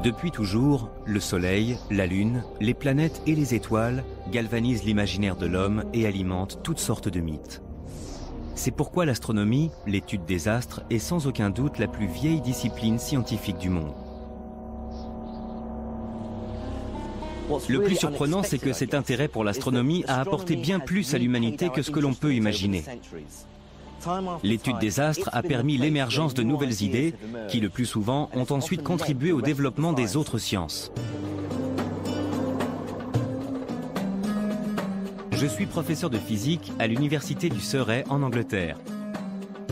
Depuis toujours, le Soleil, la Lune, les planètes et les étoiles galvanisent l'imaginaire de l'homme et alimentent toutes sortes de mythes. C'est pourquoi l'astronomie, l'étude des astres, est sans aucun doute la plus vieille discipline scientifique du monde. Le plus surprenant, c'est que cet intérêt pour l'astronomie a apporté bien plus à l'humanité que ce que l'on peut imaginer. L'étude des astres a permis l'émergence de nouvelles idées qui, le plus souvent, ont ensuite contribué au développement des autres sciences. Je suis professeur de physique à l'université du Surrey en Angleterre.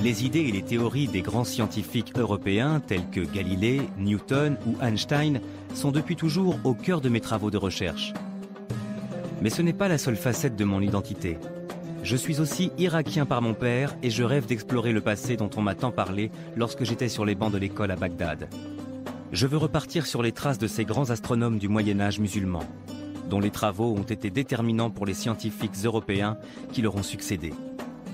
Les idées et les théories des grands scientifiques européens tels que Galilée, Newton ou Einstein sont depuis toujours au cœur de mes travaux de recherche. Mais ce n'est pas la seule facette de mon identité. Je suis aussi irakien par mon père et je rêve d'explorer le passé dont on m'a tant parlé lorsque j'étais sur les bancs de l'école à Bagdad. Je veux repartir sur les traces de ces grands astronomes du Moyen-Âge musulman, dont les travaux ont été déterminants pour les scientifiques européens qui leur ont succédé.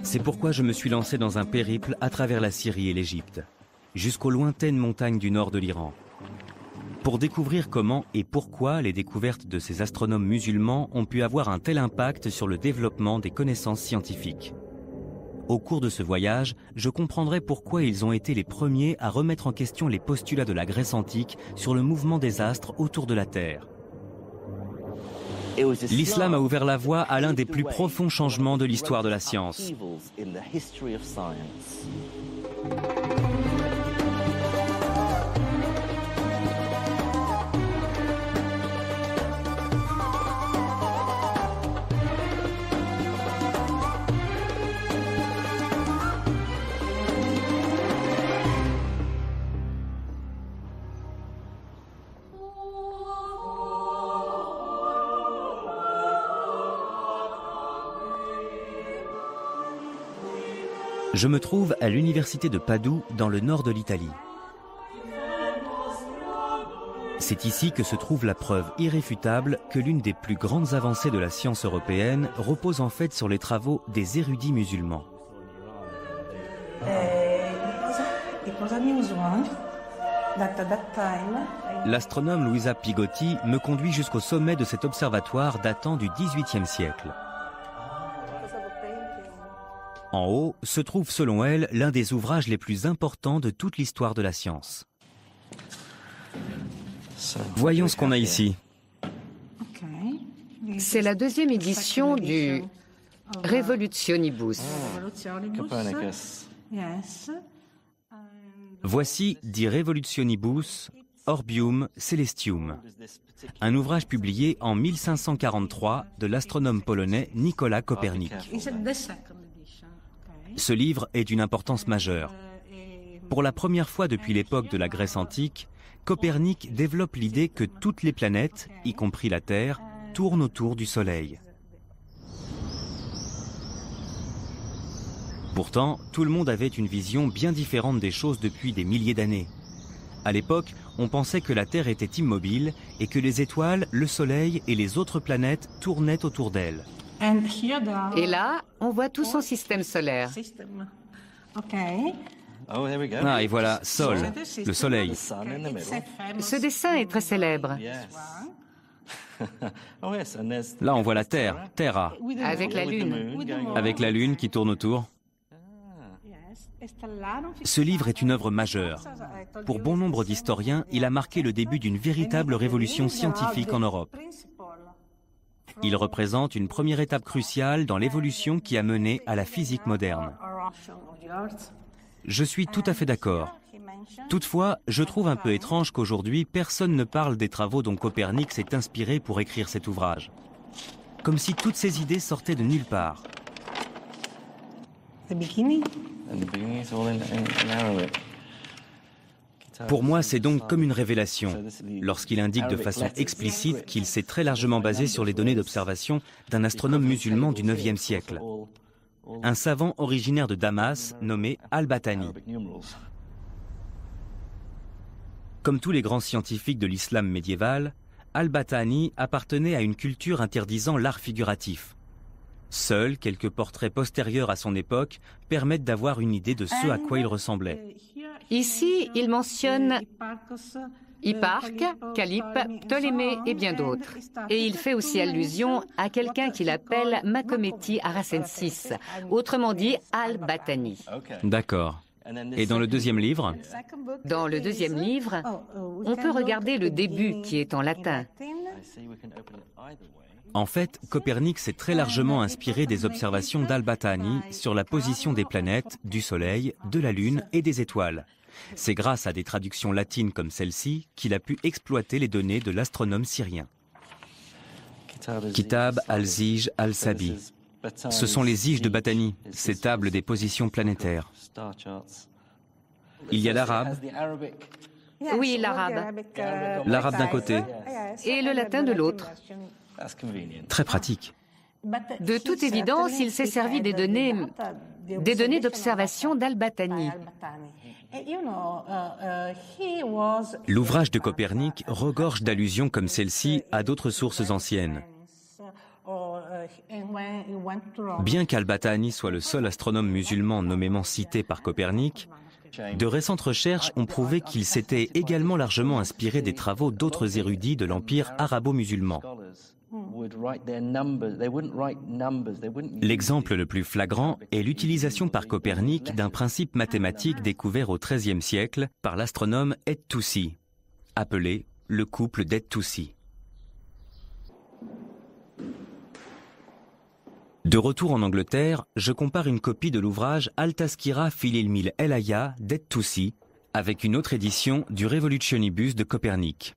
C'est pourquoi je me suis lancé dans un périple à travers la Syrie et l'Égypte, jusqu'aux lointaines montagnes du nord de l'Iran, pour découvrir comment et pourquoi les découvertes de ces astronomes musulmans ont pu avoir un tel impact sur le développement des connaissances scientifiques. Au cours de ce voyage, je comprendrai pourquoi ils ont été les premiers à remettre en question les postulats de la Grèce antique sur le mouvement des astres autour de la Terre. L'islam a ouvert la voie à l'un des plus profonds changements de l'histoire de la science. Je me trouve à l'université de Padoue, dans le nord de l'Italie. C'est ici que se trouve la preuve irréfutable que l'une des plus grandes avancées de la science européenne repose en fait sur les travaux des érudits musulmans. L'astronome Luisa Pigotti me conduit jusqu'au sommet de cet observatoire datant du XVIIIe siècle. En haut se trouve selon elle l'un des ouvrages les plus importants de toute l'histoire de la science. Voyons ce qu'on a ici. C'est la deuxième édition du Revolutionibus. Voici De Revolutionibus Orbium Celestium, un ouvrage publié en 1543 de l'astronome polonais Nicolas Copernic. Ce livre est d'une importance majeure. Pour la première fois depuis l'époque de la Grèce antique, Copernic développe l'idée que toutes les planètes, y compris la Terre, tournent autour du Soleil. Pourtant, tout le monde avait une vision bien différente des choses depuis des milliers d'années. À l'époque, on pensait que la Terre était immobile et que les étoiles, le Soleil et les autres planètes tournaient autour d'elle. Et là, on voit tout son système solaire. Ah, et voilà, Sol, le Soleil. Ce dessin est très célèbre. Là, on voit la Terre, Terra, Avec la Lune. avec la Lune qui tourne autour. Ce livre est une œuvre majeure. Pour bon nombre d'historiens, il a marqué le début d'une véritable révolution scientifique en Europe. Il représente une première étape cruciale dans l'évolution qui a mené à la physique moderne. Je suis tout à fait d'accord. Toutefois, je trouve un peu étrange qu'aujourd'hui, personne ne parle des travaux dont Copernic s'est inspiré pour écrire cet ouvrage. Comme si toutes ces idées sortaient de nulle part. Pour moi, c'est donc comme une révélation, lorsqu'il indique de façon explicite qu'il s'est très largement basé sur les données d'observation d'un astronome musulman du IXe siècle, un savant originaire de Damas nommé Al-Battani. Comme tous les grands scientifiques de l'islam médiéval, Al-Battani appartenait à une culture interdisant l'art figuratif. Seuls quelques portraits postérieurs à son époque permettent d'avoir une idée de ce à quoi il ressemblait. Ici, il mentionne Hipparque, Calype, Ptolémée et bien d'autres. Et il fait aussi allusion à quelqu'un qu'il appelle Macométie Aracensis, autrement dit Al-Battani. D'accord. Et dans le deuxième livre? Dans le deuxième livre, on peut regarder le début qui est en latin. En fait, Copernic s'est très largement inspiré des observations d'Al-Battani sur la position des planètes, du Soleil, de la Lune et des étoiles. C'est grâce à des traductions latines comme celle-ci qu'il a pu exploiter les données de l'astronome syrien. Kitab al-Zij al-Sabi. Ce sont les Zij de Battani, ces tables des positions planétaires. Il y a l'arabe. Oui, l'arabe. L'arabe d'un côté. Et le latin de l'autre. Très pratique. De toute évidence, il s'est servi des données d'observation d'Al-Battani. L'ouvrage de Copernic regorge d'allusions comme celle-ci à d'autres sources anciennes. Bien qu'Al-Battani soit le seul astronome musulman nommément cité par Copernic, de récentes recherches ont prouvé qu'il s'était également largement inspiré des travaux d'autres érudits de l'empire arabo-musulman. L'exemple le plus flagrant est l'utilisation par Copernic d'un principe mathématique découvert au XIIIe siècle par l'astronome et-Toussi, appelé le couple d'et-Toussi. De retour en Angleterre, je compare une copie de l'ouvrage Al-Tazkira fil ilmil el-Haya d'et-Toussi avec une autre édition du Revolutionibus de Copernic.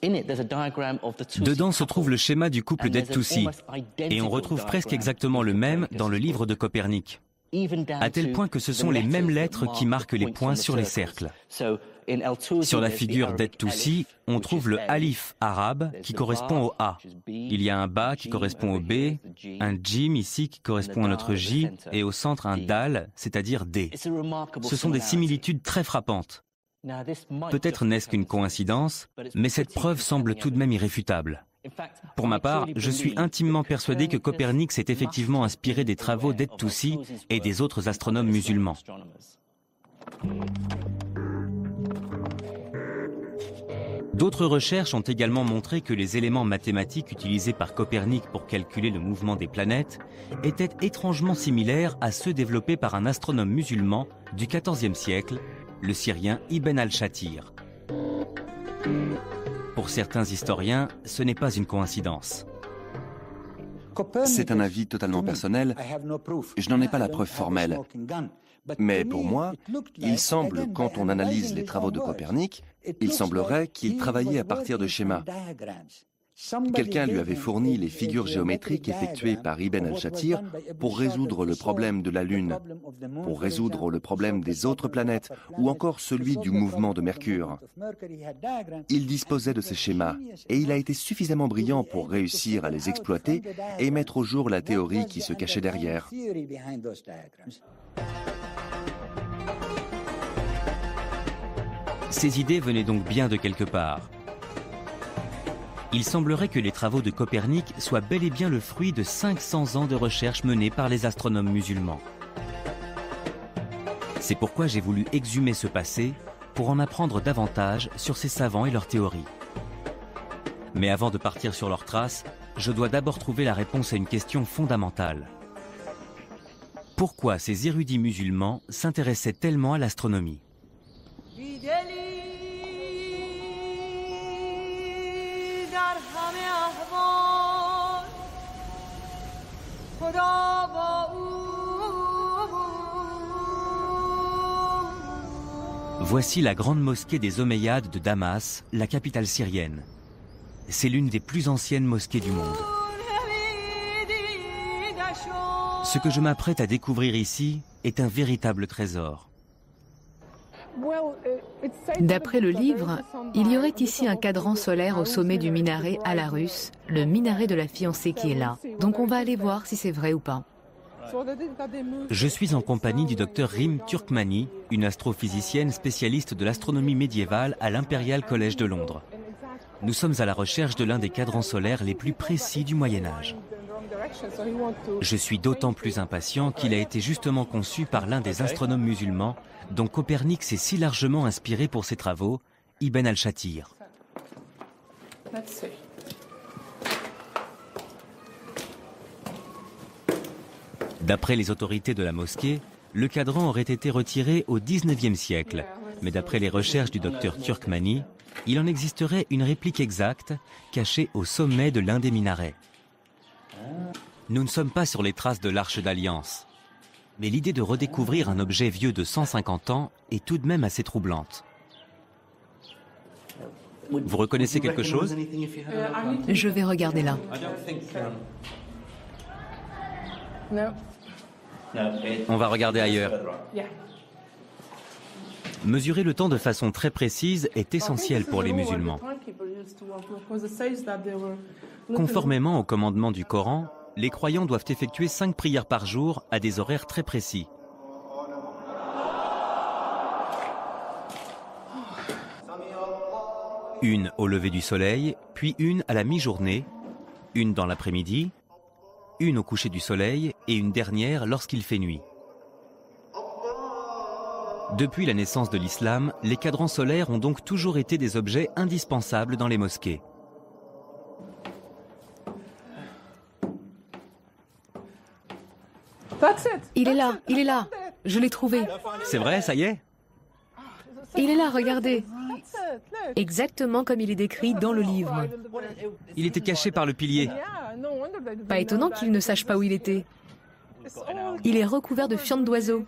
Dedans se trouve le schéma du couple d'et-Toussi, et on retrouve presque exactement le même dans le livre de Copernic, à tel point que ce sont les mêmes lettres qui marquent les points sur les cercles. Sur la figure d'et-Toussi, on trouve le alif arabe qui correspond au A. Il y a un ba qui correspond au B, un jim ici qui correspond à notre J, et au centre un dal, c'est-à-dire D. Ce sont des similitudes très frappantes. Peut-être n'est-ce qu'une coïncidence, mais cette preuve semble tout de même irréfutable. Pour ma part, je suis intimement persuadé que Copernic s'est effectivement inspiré des travaux d'et-Toussi et des autres astronomes musulmans. D'autres recherches ont également montré que les éléments mathématiques utilisés par Copernic pour calculer le mouvement des planètes étaient étrangement similaires à ceux développés par un astronome musulman du XIVe siècle, le Syrien Ibn al-Shatir. Pour certains historiens, ce n'est pas une coïncidence. C'est un avis totalement personnel, je n'en ai pas la preuve formelle. Mais pour moi, il semble, quand on analyse les travaux de Copernic, il semblerait qu'il travaillait à partir de schémas. Quelqu'un lui avait fourni les figures géométriques effectuées par Ibn al-Shatir pour résoudre le problème de la Lune, pour résoudre le problème des autres planètes, ou encore celui du mouvement de Mercure. Il disposait de ces schémas, et il a été suffisamment brillant pour réussir à les exploiter et mettre au jour la théorie qui se cachait derrière. Ces idées venaient donc bien de quelque part. Il semblerait que les travaux de Copernic soient bel et bien le fruit de 500 ans de recherche menée par les astronomes musulmans. C'est pourquoi j'ai voulu exhumer ce passé pour en apprendre davantage sur ces savants et leurs théories. Mais avant de partir sur leurs traces, je dois d'abord trouver la réponse à une question fondamentale. Pourquoi ces érudits musulmans s'intéressaient tellement à l'astronomie ? Voici la grande mosquée des Omeyyades de Damas, la capitale syrienne. C'est l'une des plus anciennes mosquées du monde. Ce que je m'apprête à découvrir ici est un véritable trésor. D'après le livre, il y aurait ici un cadran solaire au sommet du minaret à la russe, le minaret de la fiancée qui est là. Donc on va aller voir si c'est vrai ou pas. Je suis en compagnie du docteur Rim Turkmani, une astrophysicienne spécialiste de l'astronomie médiévale à l'Imperial College de Londres. Nous sommes à la recherche de l'un des cadrans solaires les plus précis du Moyen-Âge. Je suis d'autant plus impatient qu'il a été justement conçu par l'un des astronomes musulmans dont Copernic s'est si largement inspiré pour ses travaux Ibn al-Shatir. D'après les autorités de la mosquée, le cadran aurait été retiré au XIXe siècle. Mais d'après les recherches du docteur Turkmani, il en existerait une réplique exacte cachée au sommet de l'un des minarets. Nous ne sommes pas sur les traces de l'Arche d'Alliance. Mais l'idée de redécouvrir un objet vieux de 150 ans est tout de même assez troublante. Vous reconnaissez quelque chose? Je vais regarder là. On va regarder ailleurs. Mesurer le temps de façon très précise est essentiel pour les musulmans. Conformément au commandement du Coran, les croyants doivent effectuer 5 prières par jour à des horaires très précis. Une au lever du soleil, puis une à la mi-journée, une dans l'après-midi, une au coucher du soleil et une dernière lorsqu'il fait nuit. Depuis la naissance de l'islam, les cadrans solaires ont donc toujours été des objets indispensables dans les mosquées. Il est là, je l'ai trouvé. C'est vrai, ça y est? Il est là, regardez. Exactement comme il est décrit dans le livre. Il était caché par le pilier. Pas étonnant qu'il ne sache pas où il était. Il est recouvert de fientes d'oiseaux.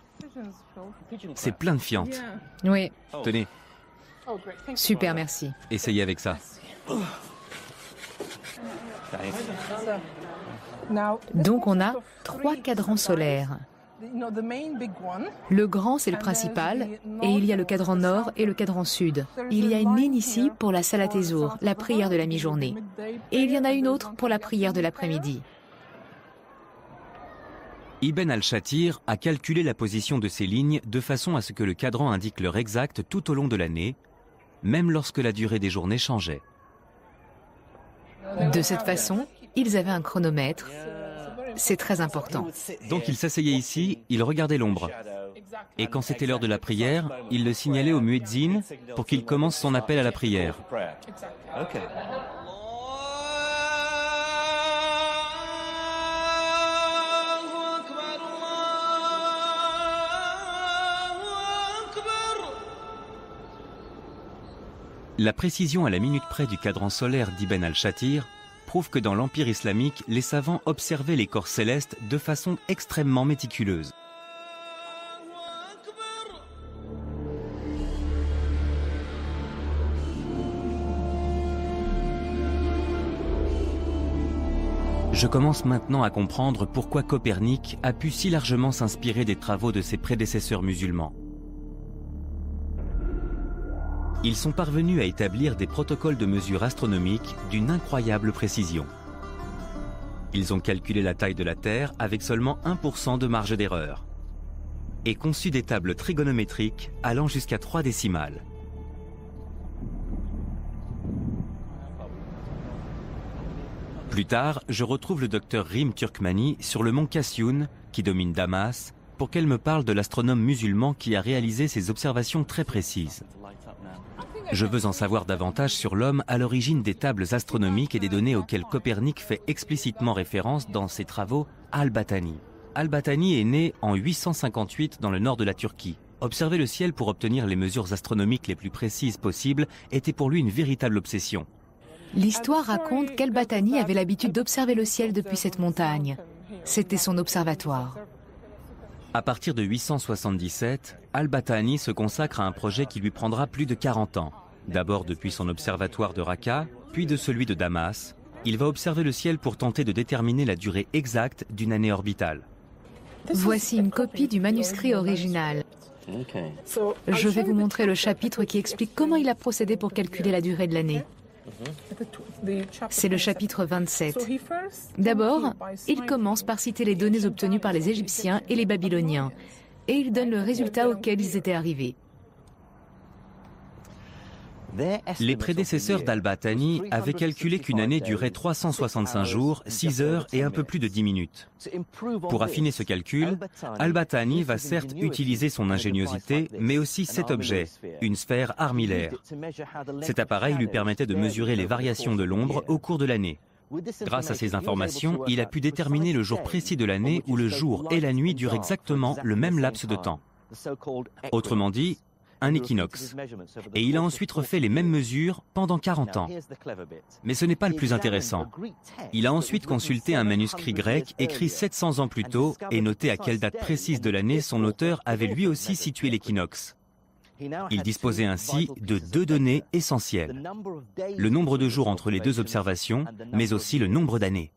C'est plein de fientes. Oui. Tenez, Super, merci. essayez avec ça. Donc on a 3 cadrans solaires. Le grand, c'est le principal, et il y a le cadran nord et le cadran sud. Il y a une ligne ici pour la Salat Ezour, la prière de la mi-journée. Et il y en a une autre pour la prière de l'après-midi. Ibn al-Shatir a calculé la position de ces lignes de façon à ce que le cadran indique l'heure exacte tout au long de l'année, même lorsque la durée des journées changeait. De cette façon, ils avaient un chronomètre. C'est très important. Donc il s'asseyait ici, il regardait l'ombre. Et quand c'était l'heure de la prière, il le signalait au muezzin pour qu'il commence son appel à la prière. La précision à la minute près du cadran solaire d'Ibn al-Shatir prouve que dans l'Empire islamique, les savants observaient les corps célestes de façon extrêmement méticuleuse. Je commence maintenant à comprendre pourquoi Copernic a pu si largement s'inspirer des travaux de ses prédécesseurs musulmans. Ils sont parvenus à établir des protocoles de mesure astronomique d'une incroyable précision. Ils ont calculé la taille de la Terre avec seulement 1% de marge d'erreur et conçu des tables trigonométriques allant jusqu'à 3 décimales. Plus tard, je retrouve le docteur Rim Turkmani sur le mont Kasyoun, qui domine Damas, pour qu'elle me parle de l'astronome musulman qui a réalisé ces observations très précises. Je veux en savoir davantage sur l'homme à l'origine des tables astronomiques et des données auxquelles Copernic fait explicitement référence dans ses travaux Al-Battani. Al-Battani est né en 858 dans le nord de la Turquie. Observer le ciel pour obtenir les mesures astronomiques les plus précises possibles était pour lui une véritable obsession. L'histoire raconte qu'Al-Battani avait l'habitude d'observer le ciel depuis cette montagne. C'était son observatoire. À partir de 877, Al-Battani se consacre à un projet qui lui prendra plus de 40 ans. D'abord depuis son observatoire de Raqqa, puis de celui de Damas. Il va observer le ciel pour tenter de déterminer la durée exacte d'une année orbitale. Voici une copie du manuscrit original. Je vais vous montrer le chapitre qui explique comment il a procédé pour calculer la durée de l'année. C'est le chapitre 27. D'abord, il commence par citer les données obtenues par les Égyptiens et les Babyloniens, et il donne le résultat auquel ils étaient arrivés. Les prédécesseurs d'Al-Battani avaient calculé qu'une année durait 365 jours, 6 heures et un peu plus de 10 minutes. Pour affiner ce calcul, Al-Battani va certes utiliser son ingéniosité, mais aussi cet objet, une sphère armillaire. Cet appareil lui permettait de mesurer les variations de l'ombre au cours de l'année. Grâce à ces informations, il a pu déterminer le jour précis de l'année où le jour et la nuit durent exactement le même laps de temps. Autrement dit, un équinoxe. Et il a ensuite refait les mêmes mesures pendant 40 ans. Mais ce n'est pas le plus intéressant. Il a ensuite consulté un manuscrit grec écrit 700 ans plus tôt et noté à quelle date précise de l'année son auteur avait lui aussi situé l'équinoxe. Il disposait ainsi de 2 données essentielles. Le nombre de jours entre les 2 observations, mais aussi le nombre d'années.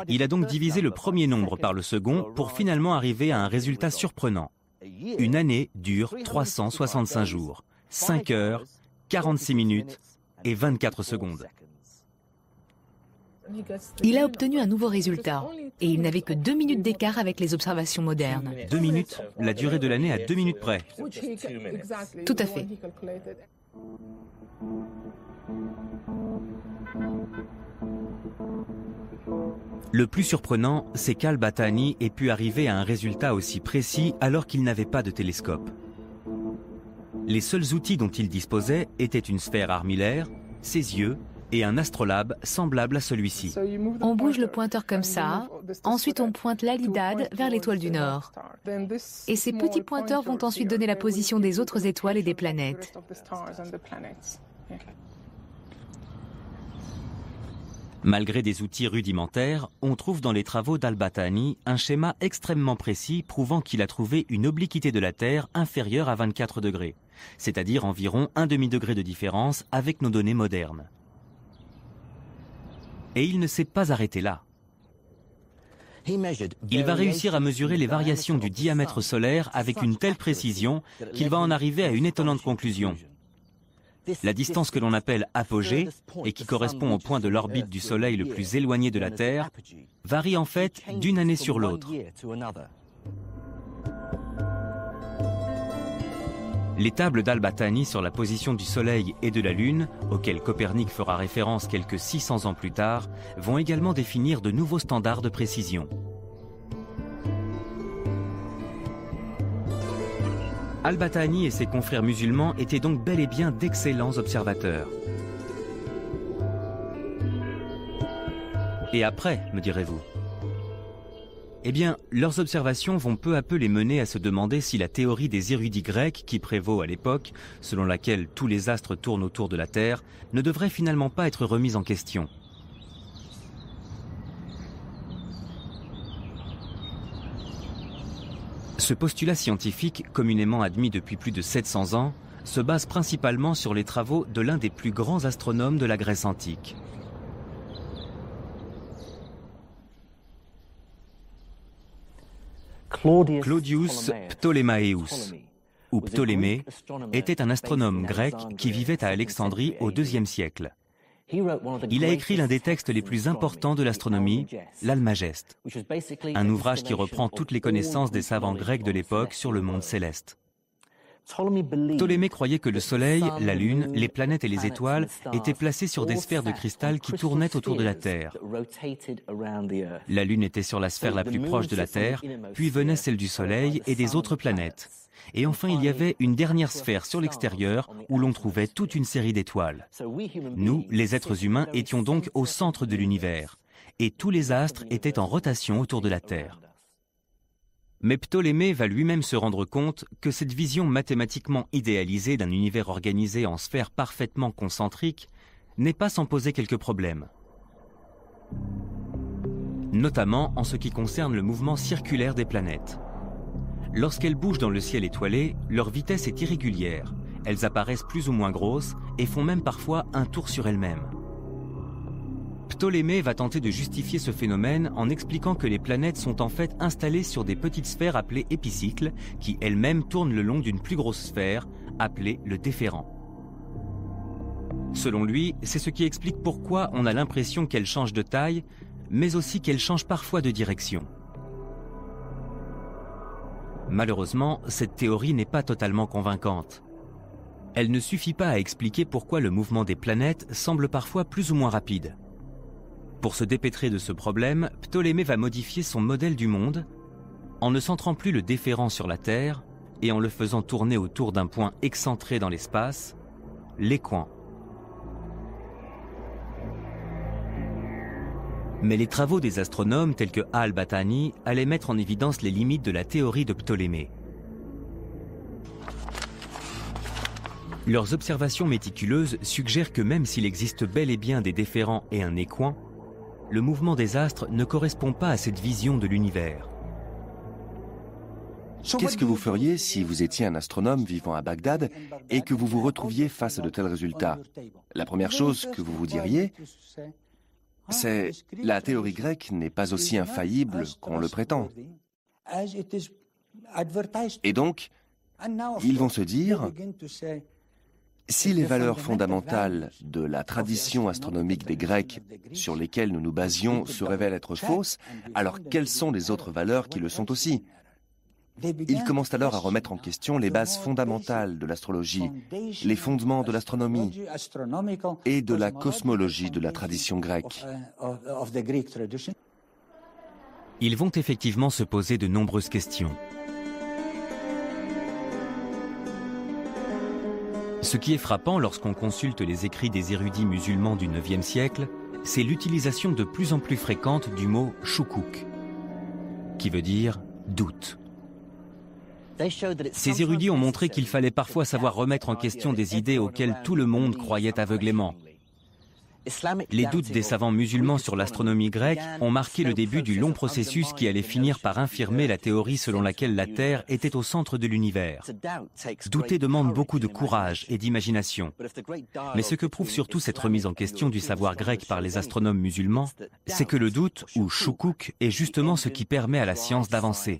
Il a donc divisé le premier nombre par le second pour finalement arriver à un résultat surprenant. Une année dure 365 jours, 5 heures, 46 minutes et 24 secondes. Il a obtenu un nouveau résultat et il n'avait que 2 minutes d'écart avec les observations modernes. 2 minutes, la durée de l'année à 2 minutes près. Tout à fait. Le plus surprenant, c'est qu'Al-Battani ait pu arriver à un résultat aussi précis alors qu'il n'avait pas de télescope. Les seuls outils dont il disposait étaient une sphère armillaire, ses yeux et un astrolabe semblable à celui-ci. On bouge le pointeur comme ça, ensuite on pointe l'Alidad vers l'étoile du Nord. Et ces petits pointeurs vont ensuite donner la position des autres étoiles et des planètes. Malgré des outils rudimentaires, on trouve dans les travaux d'Al-Battani un schéma extrêmement précis prouvant qu'il a trouvé une obliquité de la Terre inférieure à 24 degrés, c'est-à-dire environ un demi-degré de différence avec nos données modernes. Et il ne s'est pas arrêté là. Il va réussir à mesurer les variations du diamètre solaire avec une telle précision qu'il va en arriver à une étonnante conclusion. La distance que l'on appelle apogée, et qui correspond au point de l'orbite du Soleil le plus éloigné de la Terre, varie en fait d'une année sur l'autre. Les tables d'Al-Battani sur la position du Soleil et de la Lune, auxquelles Copernic fera référence quelques 600 ans plus tard, vont également définir de nouveaux standards de précision. Al-Battani et ses confrères musulmans étaient donc bel et bien d'excellents observateurs. Et après, me direz-vous? Eh bien, leurs observations vont peu à peu les mener à se demander si la théorie des érudits grecs qui prévaut à l'époque, selon laquelle tous les astres tournent autour de la Terre, ne devrait finalement pas être remise en question. Ce postulat scientifique, communément admis depuis plus de 700 ans, se base principalement sur les travaux de l'un des plus grands astronomes de la Grèce antique. Claudius Ptolémaeus, ou Ptolémée, était un astronome grec qui vivait à Alexandrie au IIe siècle. Il a écrit l'un des textes les plus importants de l'astronomie, l'Almageste, un ouvrage qui reprend toutes les connaissances des savants grecs de l'époque sur le monde céleste. Ptolémée croyait que le Soleil, la Lune, les planètes et les étoiles étaient placés sur des sphères de cristal qui tournaient autour de la Terre. La Lune était sur la sphère la plus proche de la Terre, puis venait celle du Soleil et des autres planètes. Et enfin, il y avait une dernière sphère sur l'extérieur où l'on trouvait toute une série d'étoiles. Nous, les êtres humains, étions donc au centre de l'univers, et tous les astres étaient en rotation autour de la Terre. Mais Ptolémée va lui-même se rendre compte que cette vision mathématiquement idéalisée d'un univers organisé en sphères parfaitement concentriques n'est pas sans poser quelques problèmes. Notamment en ce qui concerne le mouvement circulaire des planètes. Lorsqu'elles bougent dans le ciel étoilé, leur vitesse est irrégulière. Elles apparaissent plus ou moins grosses et font même parfois un tour sur elles-mêmes. Ptolémée va tenter de justifier ce phénomène en expliquant que les planètes sont en fait installées sur des petites sphères appelées épicycles, qui elles-mêmes tournent le long d'une plus grosse sphère, appelée le déférent. Selon lui, c'est ce qui explique pourquoi on a l'impression qu'elles changent de taille, mais aussi qu'elles changent parfois de direction. Malheureusement, cette théorie n'est pas totalement convaincante. elle ne suffit pas à expliquer pourquoi le mouvement des planètes semble parfois plus ou moins rapide. Pour se dépêtrer de ce problème, Ptolémée va modifier son modèle du monde en ne centrant plus le déférent sur la Terre et en le faisant tourner autour d'un point excentré dans l'espace, l'équant. Mais les travaux des astronomes tels que Al-Battani allaient mettre en évidence les limites de la théorie de Ptolémée. Leurs observations méticuleuses suggèrent que même s'il existe bel et bien des déférents et un équant, le mouvement des astres ne correspond pas à cette vision de l'univers. Qu'est-ce que vous feriez si vous étiez un astronome vivant à Bagdad et que vous vous retrouviez face à de tels résultats? La première chose que vous vous diriez, c'est « la théorie grecque n'est pas aussi infaillible qu'on le prétend ». Et donc, ils vont se dire, si les valeurs fondamentales de la tradition astronomique des Grecs sur lesquelles nous nous basions se révèlent être fausses, alors quelles sont les autres valeurs qui le sont aussi? Ils commencent alors à remettre en question les bases fondamentales de l'astrologie, les fondements de l'astronomie et de la cosmologie de la tradition grecque. Ils vont effectivement se poser de nombreuses questions. Ce qui est frappant lorsqu'on consulte les écrits des érudits musulmans du IXe siècle, c'est l'utilisation de plus en plus fréquente du mot « shukuk », qui veut dire « doute ». Ces érudits ont montré qu'il fallait parfois savoir remettre en question des idées auxquelles tout le monde croyait aveuglément. Les doutes des savants musulmans sur l'astronomie grecque ont marqué le début du long processus qui allait finir par infirmer la théorie selon laquelle la Terre était au centre de l'univers. Douter demande beaucoup de courage et d'imagination. Mais ce que prouve surtout cette remise en question du savoir grec par les astronomes musulmans, c'est que le doute, ou shukuk, est justement ce qui permet à la science d'avancer.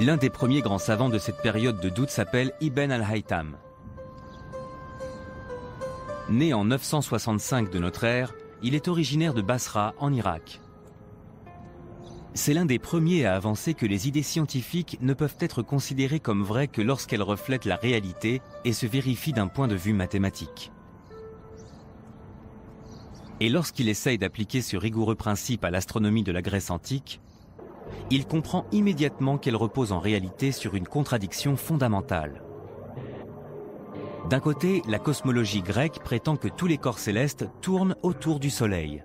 L'un des premiers grands savants de cette période de doute s'appelle Ibn al-Haytham. Né en 965 de notre ère, il est originaire de Basra, en Irak. C'est l'un des premiers à avancer que les idées scientifiques ne peuvent être considérées comme vraies que lorsqu'elles reflètent la réalité et se vérifient d'un point de vue mathématique. Et lorsqu'il essaye d'appliquer ce rigoureux principe à l'astronomie de la Grèce antique, il comprend immédiatement qu'elle repose en réalité sur une contradiction fondamentale. D'un côté, la cosmologie grecque prétend que tous les corps célestes tournent autour du Soleil.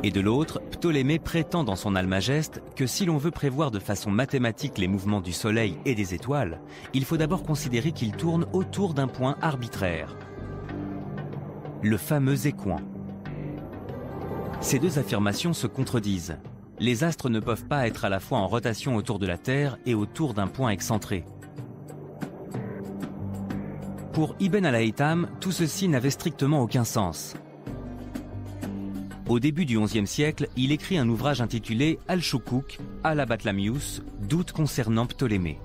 Et de l'autre, Ptolémée prétend dans son Almageste que si l'on veut prévoir de façon mathématique les mouvements du Soleil et des étoiles, il faut d'abord considérer qu'ils tournent autour d'un point arbitraire, le fameux équant. Ces deux affirmations se contredisent. Les astres ne peuvent pas être à la fois en rotation autour de la Terre et autour d'un point excentré. Pour Ibn al-Haytham, tout ceci n'avait strictement aucun sens. Au début du XIe siècle, il écrit un ouvrage intitulé Al-Shukuk, Al-Batlamius, doute concernant Ptolémée.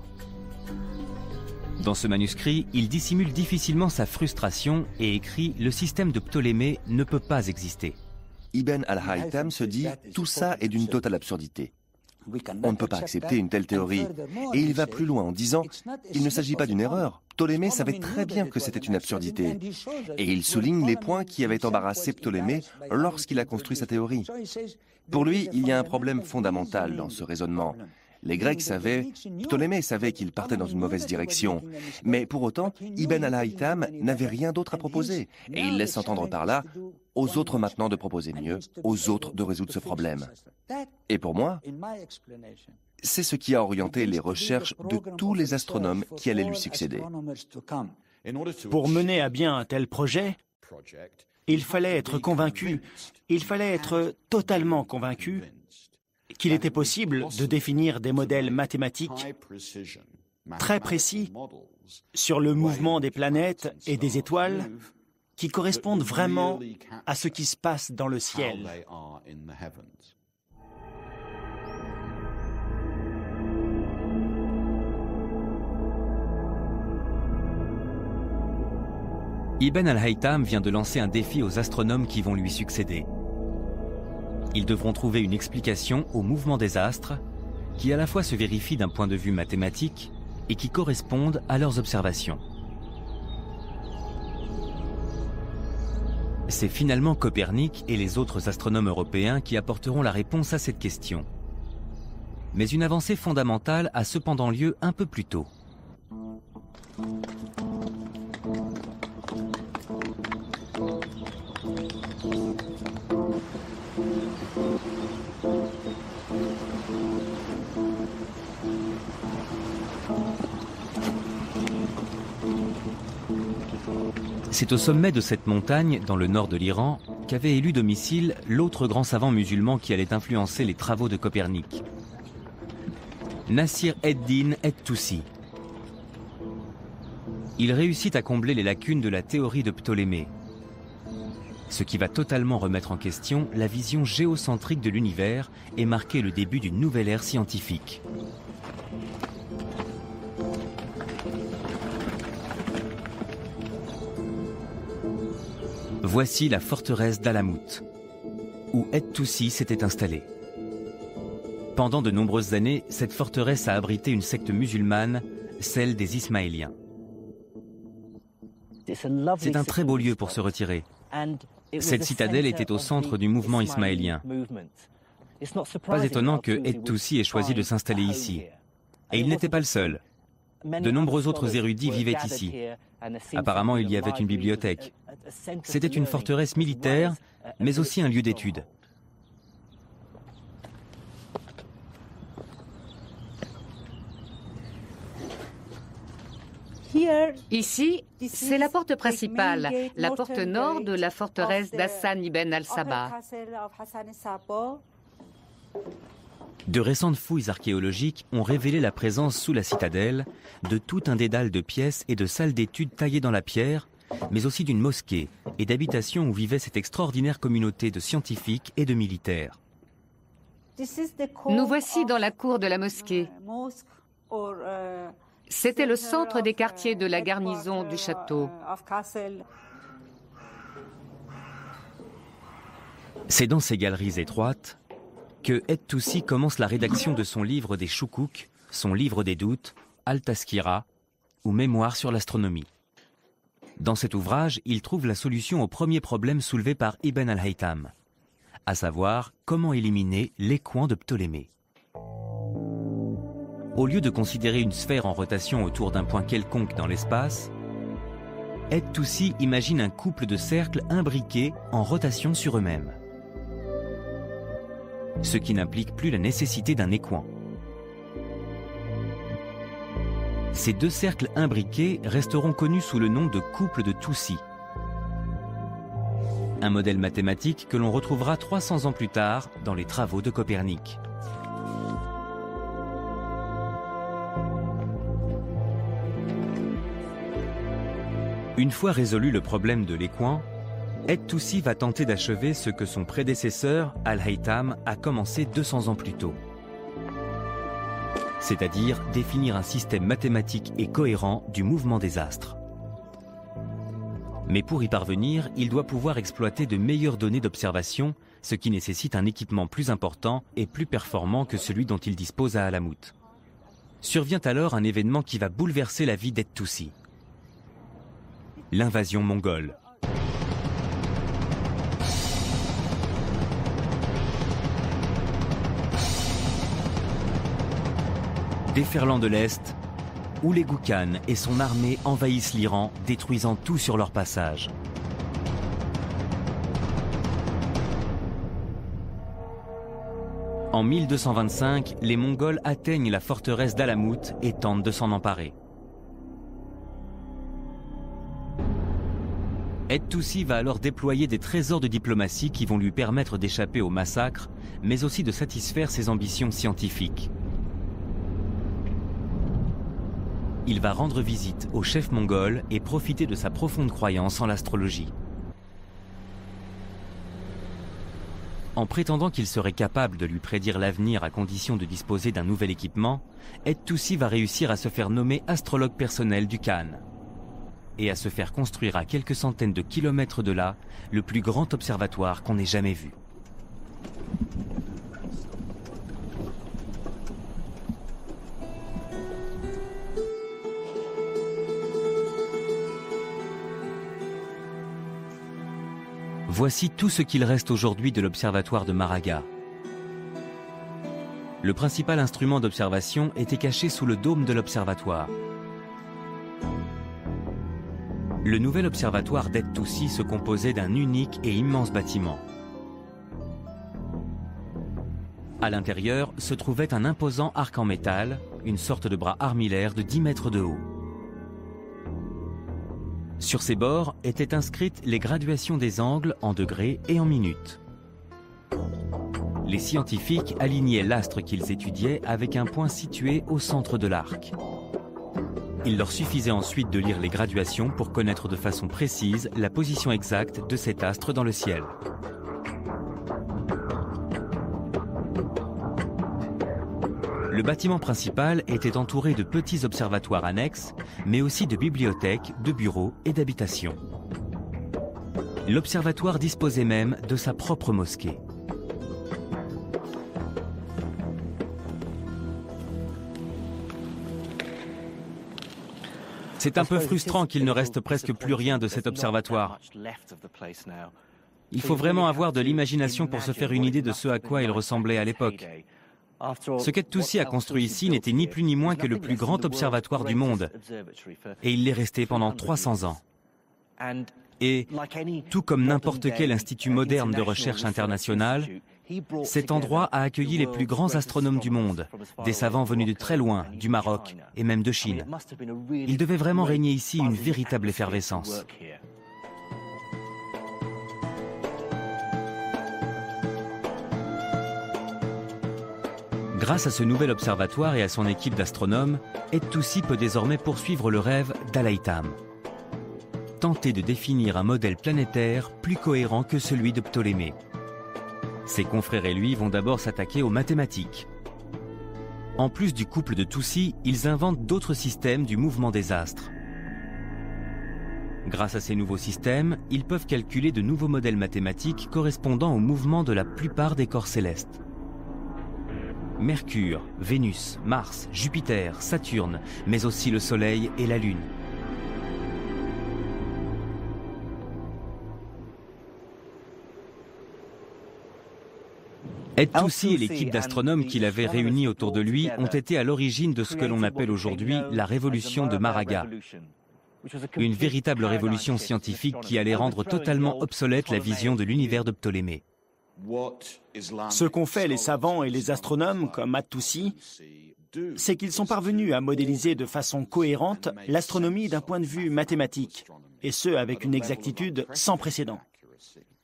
Dans ce manuscrit, il dissimule difficilement sa frustration et écrit « Le système de Ptolémée ne peut pas exister ». Ibn al-Haytham se dit « Tout ça est d'une totale absurdité. On ne peut pas accepter une telle théorie. » Et il va plus loin en disant « Il ne s'agit pas d'une erreur. Ptolémée savait très bien que c'était une absurdité. » Et il souligne les points qui avaient embarrassé Ptolémée lorsqu'il a construit sa théorie. Pour lui, il y a un problème fondamental dans ce raisonnement. Les Grecs savaient, Ptolémée savait qu'il partait dans une mauvaise direction. Mais pour autant, Ibn al-Haytham n'avait rien d'autre à proposer. Et il laisse entendre par là, aux autres maintenant de proposer mieux, aux autres de résoudre ce problème. Et pour moi, c'est ce qui a orienté les recherches de tous les astronomes qui allaient lui succéder. Pour mener à bien un tel projet, il fallait être convaincu, il fallait être totalement convaincu qu'il était possible de définir des modèles mathématiques très précis sur le mouvement des planètes et des étoiles qui correspondent vraiment à ce qui se passe dans le ciel. Ibn al-Haytham vient de lancer un défi aux astronomes qui vont lui succéder. Ils devront trouver une explication au mouvement des astres qui à la fois se vérifie d'un point de vue mathématique et qui correspondent à leurs observations. C'est finalement Copernic et les autres astronomes européens qui apporteront la réponse à cette question. Mais une avancée fondamentale a cependant lieu un peu plus tôt. C'est au sommet de cette montagne, dans le nord de l'Iran, qu'avait élu domicile l'autre grand savant musulman qui allait influencer les travaux de Copernic, Nasir ed-Din et-Toussi. Il réussit à combler les lacunes de la théorie de Ptolémée, ce qui va totalement remettre en question la vision géocentrique de l'univers et marquer le début d'une nouvelle ère scientifique. Voici la forteresse d'Alamout, où et-Toussi s'était installé. Pendant de nombreuses années, cette forteresse a abrité une secte musulmane, celle des Ismaéliens. C'est un très beau lieu pour se retirer. Cette citadelle était au centre du mouvement ismaélien. Pas étonnant que et-Toussi ait choisi de s'installer ici. Et il n'était pas le seul. De nombreux autres érudits vivaient ici. Apparemment, il y avait une bibliothèque. C'était une forteresse militaire, mais aussi un lieu d'étude. Ici, c'est la porte principale, la porte nord de la forteresse d'Hassan ibn al-Sabah. De récentes fouilles archéologiques ont révélé la présence sous la citadelle de tout un dédale de pièces et de salles d'études taillées dans la pierre, mais aussi d'une mosquée et d'habitations où vivait cette extraordinaire communauté de scientifiques et de militaires. Nous voici dans la cour de la mosquée. C'était le centre des quartiers de la garnison du château. C'est dans ces galeries étroites que et-Toussi commence la rédaction de son livre des Choukouk, son livre des doutes, Al-Tazkira, ou Mémoire sur l'astronomie. Dans cet ouvrage, il trouve la solution au premier problème soulevé par Ibn al-Haytham, à savoir comment éliminer les coins de Ptolémée. Au lieu de considérer une sphère en rotation autour d'un point quelconque dans l'espace, et-Toussi imagine un couple de cercles imbriqués en rotation sur eux-mêmes, ce qui n'implique plus la nécessité d'un écoin. Ces deux cercles imbriqués resteront connus sous le nom de couple de Toussi, un modèle mathématique que l'on retrouvera 300 ans plus tard dans les travaux de Copernic. Une fois résolu le problème de l'écoin, et-Toussi va tenter d'achever ce que son prédécesseur, Al-Haytham, a commencé 200 ans plus tôt. C'est-à-dire définir un système mathématique et cohérent du mouvement des astres. Mais pour y parvenir, il doit pouvoir exploiter de meilleures données d'observation, ce qui nécessite un équipement plus important et plus performant que celui dont il dispose à Alamout. Survient alors un événement qui va bouleverser la vie d'et-Toussi. L'invasion mongole. Déferlant de l'Est, Oulégou Khan et son armée envahissent l'Iran, détruisant tout sur leur passage. En 1225, les Mongols atteignent la forteresse d'Alamout et tentent de s'en emparer. Et-Toussi va alors déployer des trésors de diplomatie qui vont lui permettre d'échapper au massacre, mais aussi de satisfaire ses ambitions scientifiques. Il va rendre visite au chef mongol et profiter de sa profonde croyance en l'astrologie. En prétendant qu'il serait capable de lui prédire l'avenir à condition de disposer d'un nouvel équipement, et-Toussi va réussir à se faire nommer astrologue personnel du Khan et à se faire construire à quelques centaines de kilomètres de là le plus grand observatoire qu'on ait jamais vu. Voici tout ce qu'il reste aujourd'hui de l'observatoire de Maraga. Le principal instrument d'observation était caché sous le dôme de l'observatoire. Le nouvel observatoire d'Et-Toussi se composait d'un unique et immense bâtiment. À l'intérieur se trouvait un imposant arc en métal, une sorte de bras armillaire de 10 mètres de haut. Sur ses bords étaient inscrites les graduations des angles en degrés et en minutes. Les scientifiques alignaient l'astre qu'ils étudiaient avec un point situé au centre de l'arc. Il leur suffisait ensuite de lire les graduations pour connaître de façon précise la position exacte de cet astre dans le ciel. Le bâtiment principal était entouré de petits observatoires annexes, mais aussi de bibliothèques, de bureaux et d'habitations. L'observatoire disposait même de sa propre mosquée. C'est un peu frustrant qu'il ne reste presque plus rien de cet observatoire. Il faut vraiment avoir de l'imagination pour se faire une idée de ce à quoi il ressemblait à l'époque. Ce qu'Et-Toussi a construit ici n'était ni plus ni moins que le plus grand observatoire du monde. Et il l'est resté pendant 300 ans. Et, tout comme n'importe quel institut moderne de recherche international, cet endroit a accueilli les plus grands astronomes du monde, des savants venus de très loin, du Maroc et même de Chine. Il devait vraiment régner ici une véritable effervescence. Grâce à ce nouvel observatoire et à son équipe d'astronomes, Et-Toussi peut désormais poursuivre le rêve d'Al-Haytham. Tenter de définir un modèle planétaire plus cohérent que celui de Ptolémée. Ses confrères et lui vont d'abord s'attaquer aux mathématiques. En plus du couple de Toussi, ils inventent d'autres systèmes du mouvement des astres. Grâce à ces nouveaux systèmes, ils peuvent calculer de nouveaux modèles mathématiques correspondant au mouvement de la plupart des corps célestes. Mercure, Vénus, Mars, Jupiter, Saturne, mais aussi le Soleil et la Lune. Et-Toussi et l'équipe d'astronomes qu'il avait réunis autour de lui ont été à l'origine de ce que l'on appelle aujourd'hui la révolution de Maraga. Une véritable révolution scientifique qui allait rendre totalement obsolète la vision de l'univers de Ptolémée. Ce qu'ont fait les savants et les astronomes comme At-Toussi, c'est qu'ils sont parvenus à modéliser de façon cohérente l'astronomie d'un point de vue mathématique, et ce avec une exactitude sans précédent.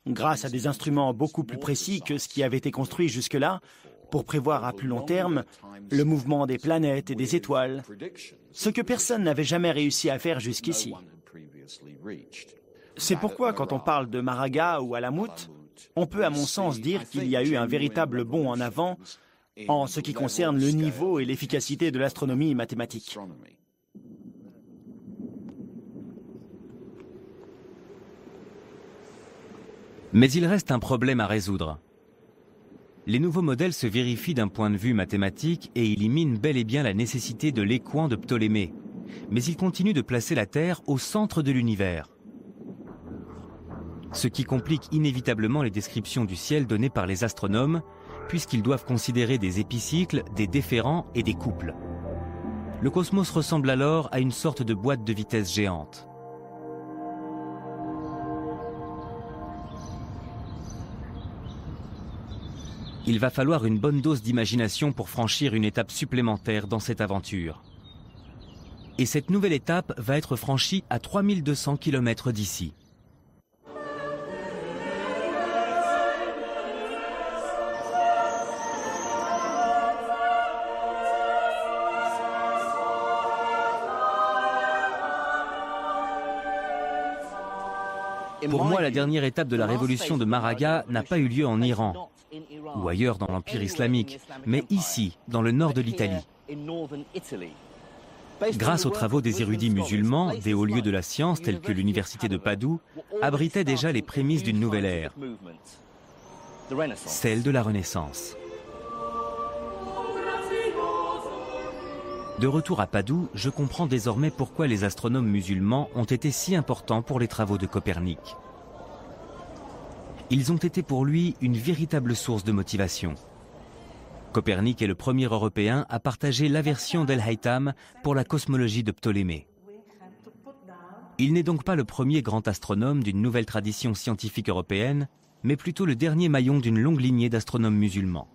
Grâce à des instruments beaucoup plus précis que ce qui avait été construit jusque-là, pour prévoir à plus long terme le mouvement des planètes et des étoiles, ce que personne n'avait jamais réussi à faire jusqu'ici. C'est pourquoi quand on parle de Maraga ou Alamut, on peut à mon sens dire qu'il y a eu un véritable bond en avant en ce qui concerne le niveau et l'efficacité de l'astronomie mathématique. Mais il reste un problème à résoudre. Les nouveaux modèles se vérifient d'un point de vue mathématique et éliminent bel et bien la nécessité de l'écoin de Ptolémée. Mais ils continuent de placer la Terre au centre de l'univers. Ce qui complique inévitablement les descriptions du ciel données par les astronomes, puisqu'ils doivent considérer des épicycles, des déférents et des couples. Le cosmos ressemble alors à une sorte de boîte de vitesse géante. Il va falloir une bonne dose d'imagination pour franchir une étape supplémentaire dans cette aventure. Et cette nouvelle étape va être franchie à 3200 km d'ici. Pour moi, la dernière étape de la révolution de Maraga n'a pas eu lieu en Iran ou ailleurs dans l'Empire islamique, mais ici, dans le nord de l'Italie. Grâce aux travaux des érudits musulmans, des hauts lieux de la science tels que l'université de Padoue abritaient déjà les prémices d'une nouvelle ère. celle de la Renaissance. De retour à Padoue, je comprends désormais pourquoi les astronomes musulmans ont été si importants pour les travaux de Copernic. Ils ont été pour lui une véritable source de motivation. Copernic est le premier Européen à partager l'aversion d'El-Haytham pour la cosmologie de Ptolémée. Il n'est donc pas le premier grand astronome d'une nouvelle tradition scientifique européenne, mais plutôt le dernier maillon d'une longue lignée d'astronomes musulmans.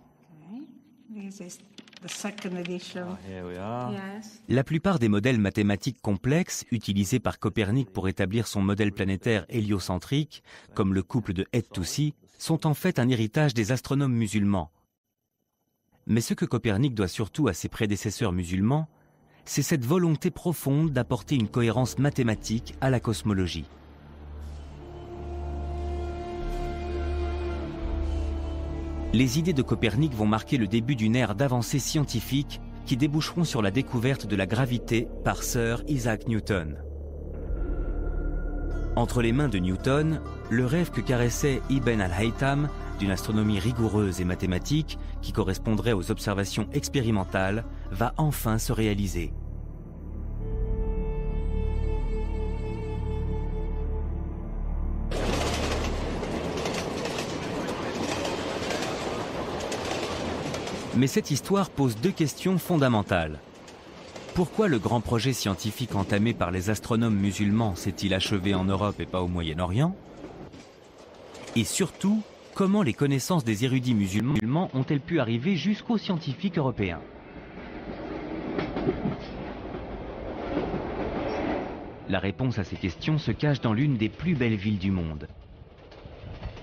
La plupart des modèles mathématiques complexes utilisés par Copernic pour établir son modèle planétaire héliocentrique, comme le couple de Het-Toussi, sont en fait un héritage des astronomes musulmans. Mais ce que Copernic doit surtout à ses prédécesseurs musulmans, c'est cette volonté profonde d'apporter une cohérence mathématique à la cosmologie. Les idées de Copernic vont marquer le début d'une ère d'avancées scientifiques qui déboucheront sur la découverte de la gravité par Sir Isaac Newton. Entre les mains de Newton, le rêve que caressait Ibn al-Haytham d'une astronomie rigoureuse et mathématique qui correspondrait aux observations expérimentales va enfin se réaliser. Mais cette histoire pose deux questions fondamentales. Pourquoi le grand projet scientifique entamé par les astronomes musulmans s'est-il achevé en Europe et pas au Moyen-Orient? Et surtout, comment les connaissances des érudits musulmans ont-elles pu arriver jusqu'aux scientifiques européens? La réponse à ces questions se cache dans l'une des plus belles villes du monde.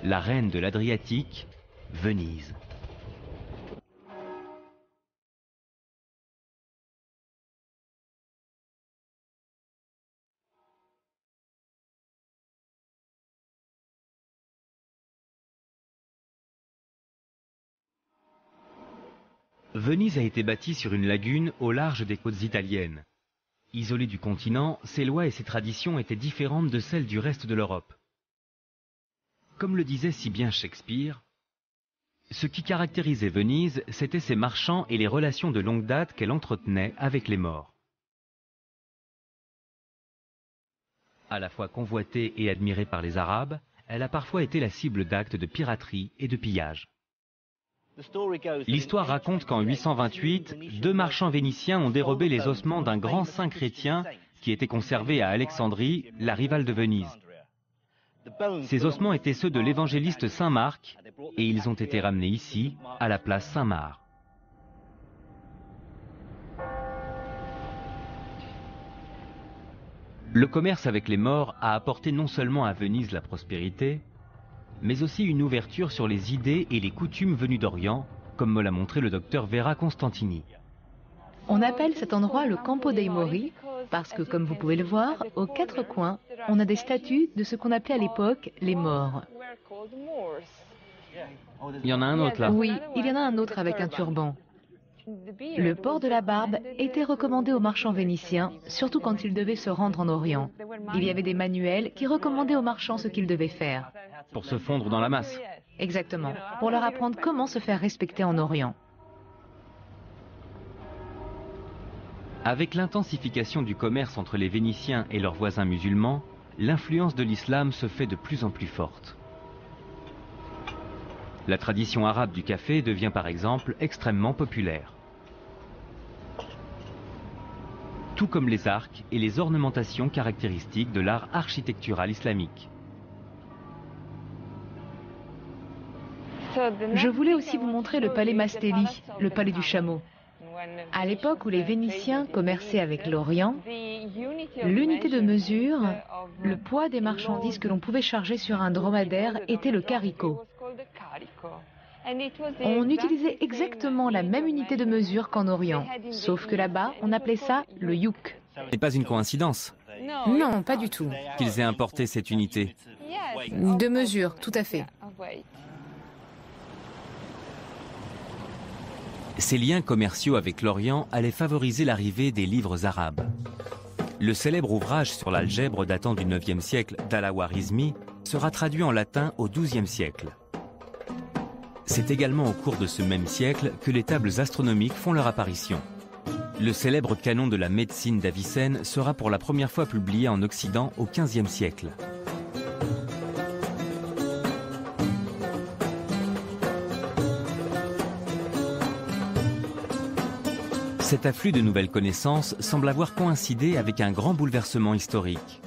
La reine de l'Adriatique, Venise. Venise a été bâtie sur une lagune au large des côtes italiennes. Isolée du continent, ses lois et ses traditions étaient différentes de celles du reste de l'Europe. Comme le disait si bien Shakespeare, ce qui caractérisait Venise, c'étaient ses marchands et les relations de longue date qu'elle entretenait avec les morts. À la fois convoitée et admirée par les Arabes, elle a parfois été la cible d'actes de piraterie et de pillage. L'histoire raconte qu'en 828, deux marchands vénitiens ont dérobé les ossements d'un grand saint chrétien qui était conservé à Alexandrie, la rivale de Venise. Ces ossements étaient ceux de l'évangéliste Saint Marc et ils ont été ramenés ici, à la place Saint-Marc. Le commerce avec les morts a apporté non seulement à Venise la prospérité, mais aussi une ouverture sur les idées et les coutumes venues d'Orient, comme me l'a montré le docteur Vera Constantini. On appelle cet endroit le Campo dei Mori parce que, comme vous pouvez le voir, aux quatre coins, on a des statues de ce qu'on appelait à l'époque les morts. Il y en a un autre là. Oui, il y en a un autre avec un turban. Le port de la barbe était recommandé aux marchands vénitiens, surtout quand ils devaient se rendre en Orient. Il y avait des manuels qui recommandaient aux marchands ce qu'ils devaient faire. Pour se fondre dans la masse. Exactement, pour leur apprendre comment se faire respecter en Orient. Avec l'intensification du commerce entre les Vénitiens et leurs voisins musulmans, l'influence de l'islam se fait de plus en plus forte. La tradition arabe du café devient par exemple extrêmement populaire. Tout comme les arcs et les ornementations caractéristiques de l'art architectural islamique. Je voulais aussi vous montrer le palais Mastelli, le palais du chameau. À l'époque où les Vénitiens commerçaient avec l'Orient, l'unité de mesure, le poids des marchandises que l'on pouvait charger sur un dromadaire était le carico. On utilisait exactement la même unité de mesure qu'en Orient, sauf que là-bas, on appelait ça le youk. Ce n'est pas une coïncidence Non, pas du tout. qu'ils aient importé cette unité. De mesure, tout à fait. Ces liens commerciaux avec l'Orient allaient favoriser l'arrivée des livres arabes. Le célèbre ouvrage sur l'algèbre datant du 9e siècle d'Al-Khwarizmi sera traduit en latin au 12e siècle. C'est également au cours de ce même siècle que les tables astronomiques font leur apparition. Le célèbre canon de la médecine d'Avicenne sera pour la première fois publié en Occident au XVe siècle. Cet afflux de nouvelles connaissances semble avoir coïncidé avec un grand bouleversement historique.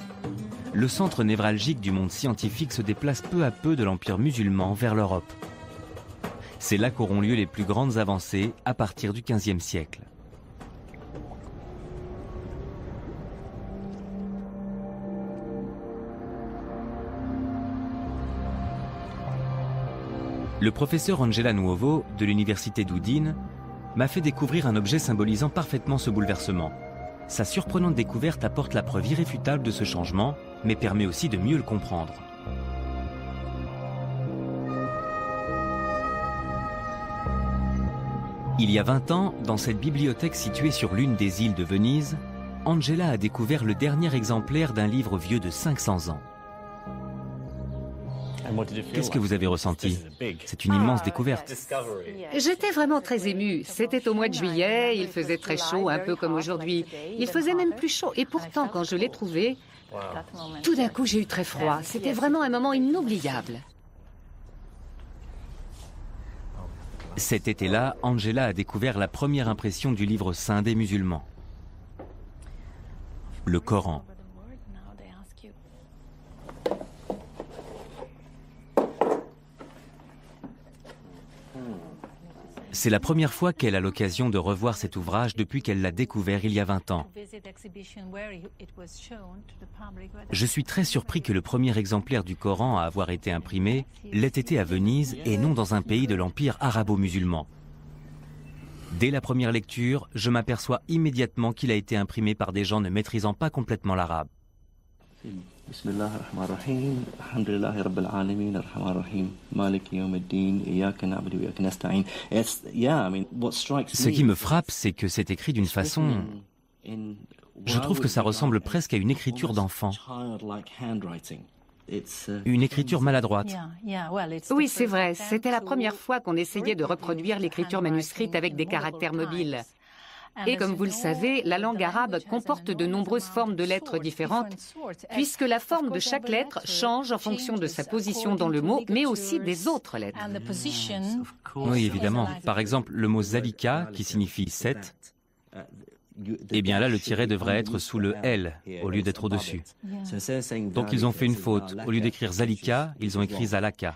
Le centre névralgique du monde scientifique se déplace peu à peu de l'Empire musulman vers l'Europe. C'est là qu'auront lieu les plus grandes avancées à partir du XVe siècle. Le professeur Angela Nuovo de l'université d'Udine m'a fait découvrir un objet symbolisant parfaitement ce bouleversement. Sa surprenante découverte apporte la preuve irréfutable de ce changement, mais permet aussi de mieux le comprendre. Il y a 20 ans, dans cette bibliothèque située sur l'une des îles de Venise, Angela a découvert le dernier exemplaire d'un livre vieux de 500 ans. Qu'est-ce que vous avez ressenti? C'est une immense découverte. J'étais vraiment très émue. C'était au mois de juillet, il faisait très chaud, un peu comme aujourd'hui. Il faisait même plus chaud. Et pourtant, quand je l'ai trouvé, tout d'un coup, j'ai eu très froid. C'était vraiment un moment inoubliable. Cet été-là, Angela a découvert la première impression du livre saint des musulmans, le Coran. C'est la première fois qu'elle a l'occasion de revoir cet ouvrage depuis qu'elle l'a découvert il y a 20 ans. Je suis très surpris que le premier exemplaire du Coran à avoir été imprimé l'ait été à Venise et non dans un pays de l'Empire arabo-musulman. Dès la première lecture, je m'aperçois immédiatement qu'il a été imprimé par des gens ne maîtrisant pas complètement l'arabe. Ce qui me frappe, c'est que c'est écrit d'une façon... Je trouve que ça ressemble presque à une écriture d'enfant. Une écriture maladroite. Oui, c'est vrai. C'était la première fois qu'on essayait de reproduire l'écriture manuscrite avec des caractères mobiles. Et comme vous le savez, la langue arabe comporte de nombreuses formes de lettres différentes, puisque la forme de chaque lettre change en fonction de sa position dans le mot, mais aussi des autres lettres. Oui, évidemment. Par exemple, le mot zalika, qui signifie 7, eh bien là, le tiret devrait être sous le L, au lieu d'être au-dessus. Donc ils ont fait une faute. Au lieu d'écrire zalika, ils ont écrit zalaka.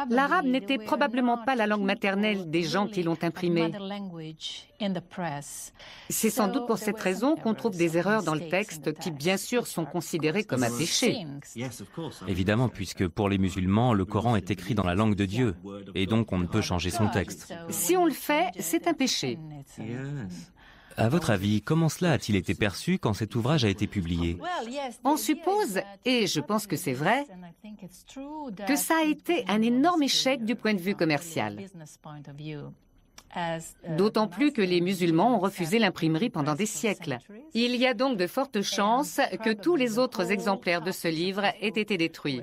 L'arabe n'était probablement pas la langue maternelle des gens qui l'ont imprimé. C'est sans doute pour cette raison qu'on trouve des erreurs dans le texte qui, bien sûr, sont considérées comme un péché. Évidemment, puisque pour les musulmans, le Coran est écrit dans la langue de Dieu, et donc on ne peut changer son texte. Si on le fait, c'est un péché. À votre avis, comment cela a-t-il été perçu quand cet ouvrage a été publié? On suppose, et je pense que c'est vrai, que ça a été un énorme échec du point de vue commercial. D'autant plus que les musulmans ont refusé l'imprimerie pendant des siècles. Il y a donc de fortes chances que tous les autres exemplaires de ce livre aient été détruits.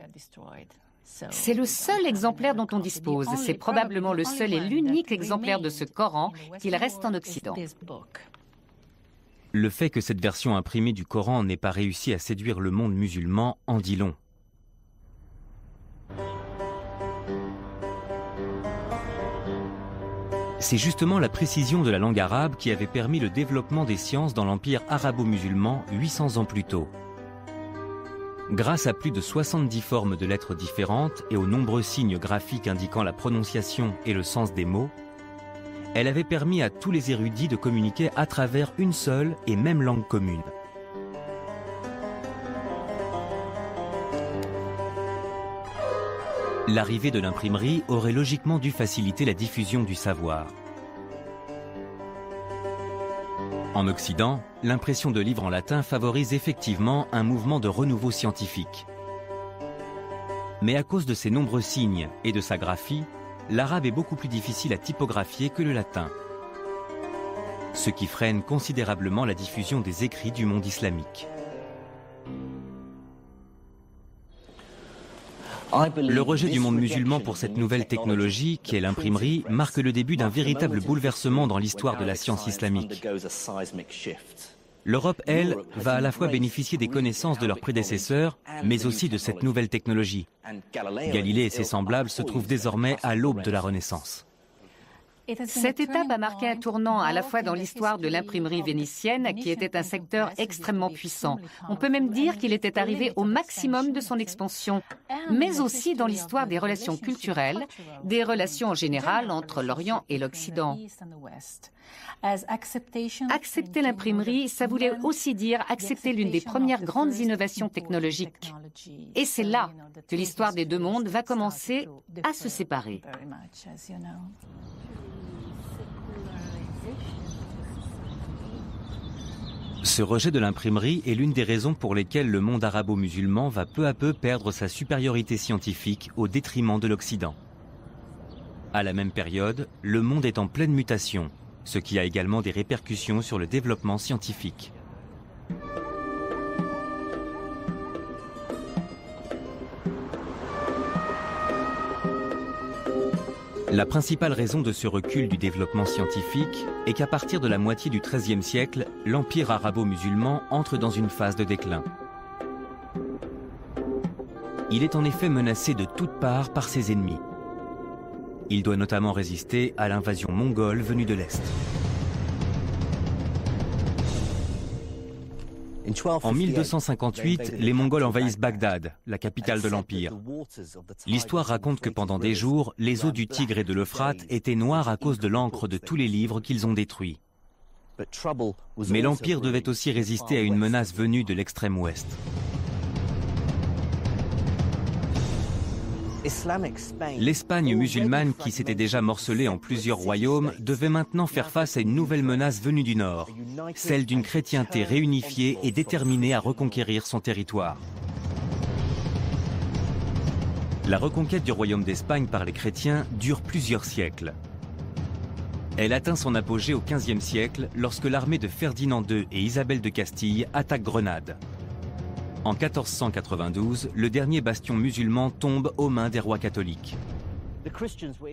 C'est le seul exemplaire dont on dispose. C'est probablement le seul et l'unique exemplaire de ce Coran qu'il reste en Occident. Le fait que cette version imprimée du Coran n'ait pas réussi à séduire le monde musulman en dit long. C'est justement la précision de la langue arabe qui avait permis le développement des sciences dans l'empire arabo-musulman 800 ans plus tôt. Grâce à plus de 70 formes de lettres différentes et aux nombreux signes graphiques indiquant la prononciation et le sens des mots, elle avait permis à tous les érudits de communiquer à travers une seule et même langue commune. L'arrivée de l'imprimerie aurait logiquement dû faciliter la diffusion du savoir. En Occident, l'impression de livres en latin favorise effectivement un mouvement de renouveau scientifique. Mais à cause de ses nombreux signes et de sa graphie, l'arabe est beaucoup plus difficile à typographier que le latin, ce qui freine considérablement la diffusion des écrits du monde islamique. Le rejet du monde musulman pour cette nouvelle technologie, qui est l'imprimerie, marque le début d'un véritable bouleversement dans l'histoire de la science islamique. L'Europe, elle, va à la fois bénéficier des connaissances de leurs prédécesseurs, mais aussi de cette nouvelle technologie. Galilée et ses semblables se trouvent désormais à l'aube de la Renaissance. Cette étape a marqué un tournant à la fois dans l'histoire de l'imprimerie vénitienne, qui était un secteur extrêmement puissant. On peut même dire qu'il était arrivé au maximum de son expansion, mais aussi dans l'histoire des relations culturelles, des relations en général entre l'Orient et l'Occident. Accepter l'imprimerie, ça voulait aussi dire accepter l'une des premières grandes innovations technologiques. Et c'est là que l'histoire des deux mondes va commencer à se séparer. Ce rejet de l'imprimerie est l'une des raisons pour lesquelles le monde arabo-musulman va peu à peu perdre sa supériorité scientifique au détriment de l'Occident. À la même période, le monde est en pleine mutation, ce qui a également des répercussions sur le développement scientifique. La principale raison de ce recul du développement scientifique est qu'à partir de la moitié du XIIIe siècle, l'empire arabo-musulman entre dans une phase de déclin. Il est en effet menacé de toutes parts par ses ennemis. Il doit notamment résister à l'invasion mongole venue de l'Est. En 1258, les Mongols envahissent Bagdad, la capitale de l'Empire. L'histoire raconte que pendant des jours, les eaux du Tigre et de l'Euphrate étaient noires à cause de l'encre de tous les livres qu'ils ont détruits. Mais l'Empire devait aussi résister à une menace venue de l'extrême ouest. L'Espagne musulmane, qui s'était déjà morcelée en plusieurs royaumes, devait maintenant faire face à une nouvelle menace venue du nord, celle d'une chrétienté réunifiée et déterminée à reconquérir son territoire. La reconquête du royaume d'Espagne par les chrétiens dure plusieurs siècles. Elle atteint son apogée au XVe siècle lorsque l'armée de Ferdinand II et Isabelle de Castille attaque Grenade. En 1492, le dernier bastion musulman tombe aux mains des rois catholiques.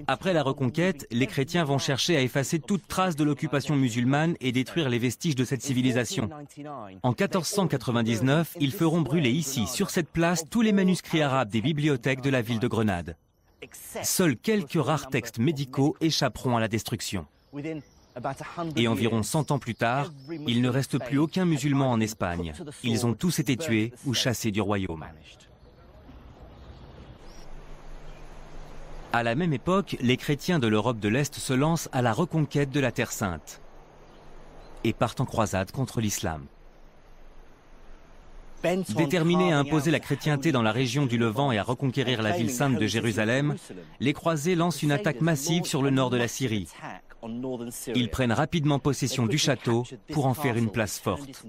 Après la reconquête, les chrétiens vont chercher à effacer toute trace de l'occupation musulmane et détruire les vestiges de cette civilisation. En 1499, ils feront brûler ici, sur cette place, tous les manuscrits arabes des bibliothèques de la ville de Grenade. Seuls quelques rares textes médicaux échapperont à la destruction. Et environ 100 ans plus tard, il ne reste plus aucun musulman en Espagne. Ils ont tous été tués ou chassés du royaume. À la même époque, les chrétiens de l'Europe de l'Est se lancent à la reconquête de la Terre Sainte et partent en croisade contre l'islam. Déterminés à imposer la chrétienté dans la région du Levant et à reconquérir la ville sainte de Jérusalem, les croisés lancent une attaque massive sur le nord de la Syrie. Ils prennent rapidement possession du château pour en faire une place forte.